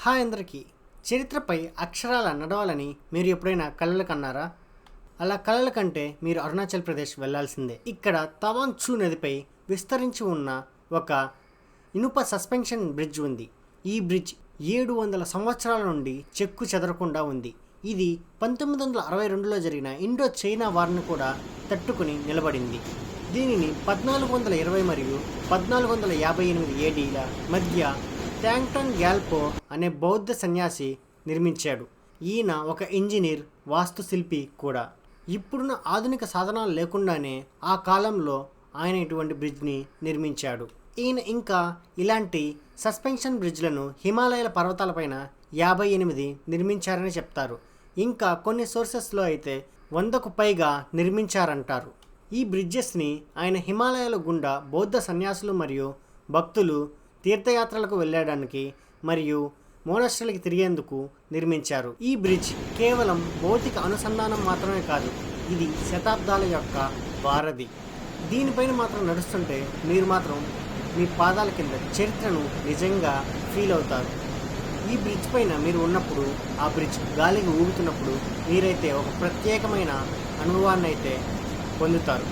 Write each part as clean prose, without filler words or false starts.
Hi అందరికీ. చరిత్రపై అక్షరాల నడవాలని మీరు ఎప్పుడైనా కలలు కన్నారా? అలా కలల కంటే మీరు అరుణాచల్ ప్రదేశ్ వెళ్లాల్సిందే. ఇక్కడ తవాంగ్ చూ నదిపై విస్తరించి ఉన్న ఒక ఇనుప సస్పెన్షన్ బ్రిడ్జ్ ఉంది. ఈ బ్రిడ్జ్ 700 సంవత్సరాల నుండి చెక్కు చెదరకుండా ఉంది. ఇది 1962లో జరిగిన ఇండో చైనా వార్ను కూడా తట్టుకుని నిలబడింది. దీనిని 1420 మరియు 1458 ఏడీల మధ్య ట్యాంగ్టన్ గ్యాల్పో అనే బౌద్ధ సన్యాసి నిర్మించాడు. ఈయన ఒక ఇంజనీర్, వాస్తుశిల్పి కూడా. ఇప్పుడున్న ఆధునిక సాధనాలు లేకుండానే ఆ కాలంలో ఆయన ఇటువంటి బ్రిడ్జ్ని నిర్మించాడు. ఈయన ఇంకా ఇలాంటి సస్పెన్షన్ బ్రిడ్జ్లను హిమాలయాల పర్వతాలపైన 58 నిర్మించారని చెప్తారు. ఇంకా కొన్ని సోర్సెస్లో అయితే 100కు పైగా నిర్మించారంటారు. ఈ బ్రిడ్జెస్ని ఆయన హిమాలయాల గుండా బౌద్ధ సన్యాసులు మరియు భక్తులు తీర్థయాత్రలకు వెళ్ళడానికి మరియు మోనస్ట్రీలకు తిరిగేందుకు నిర్మించారు. ఈ బ్రిడ్జ్ కేవలం భౌతిక అనుసంధానం మాత్రమే కాదు, ఇది శతాబ్దాల యొక్క వారధి. దీనిపైన మాత్రం నడుస్తుంటే మీరు మాత్రం మీ పాదాల కింద చరిత్రను నిజంగా ఫీల్ అవుతారు. ఈ బ్రిడ్జ్ పైన మీరు ఉన్నప్పుడు, ఆ బ్రిడ్జ్ గాలికి ఊగుతున్నప్పుడు మీరైతే ఒక ప్రత్యేకమైన అనుభవాన్ని అయితే పొందుతారు.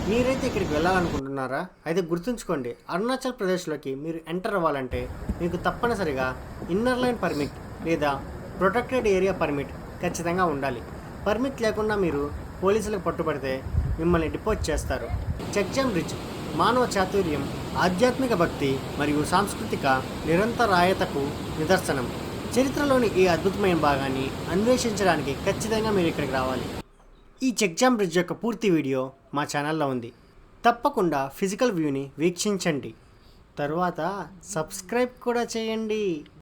మీరైతే ఇక్కడికి వెళ్ళాలనుకుంటున్నారా? అయితే గుర్తుంచుకోండి, అరుణాచల్ ప్రదేశ్లోకి మీరు ఎంటర్ అవ్వాలంటే మీకు తప్పనిసరిగా ఇన్నర్ లైన్ పర్మిట్ లేదా ప్రొటెక్టెడ్ ఏరియా పర్మిట్ ఖచ్చితంగా ఉండాలి. పర్మిట్ లేకుండా మీరు పోలీసులకు పట్టుబడితే మిమ్మల్ని డిపోజ్ చేస్తారు. చెక్జామ్ బ్రిడ్జ్ మానవ చాతుర్యం, ఆధ్యాత్మిక భక్తి మరియు సాంస్కృతిక నిరంతరాయతకు నిదర్శనం. చరిత్రలోని ఈ అద్భుతమైన భాగాన్ని అన్వేషించడానికి ఖచ్చితంగా మీరు ఇక్కడికి రావాలి. ఈ చెక్జామ్ బ్రిడ్జ్ యొక్క పూర్తి వీడియో మా ఛానల్లో ఉంది. తప్పకుండా ఫిజికల్ వ్యూని వీక్షించండి. తరువాత సబ్స్క్రైబ్ కూడా చేయండి.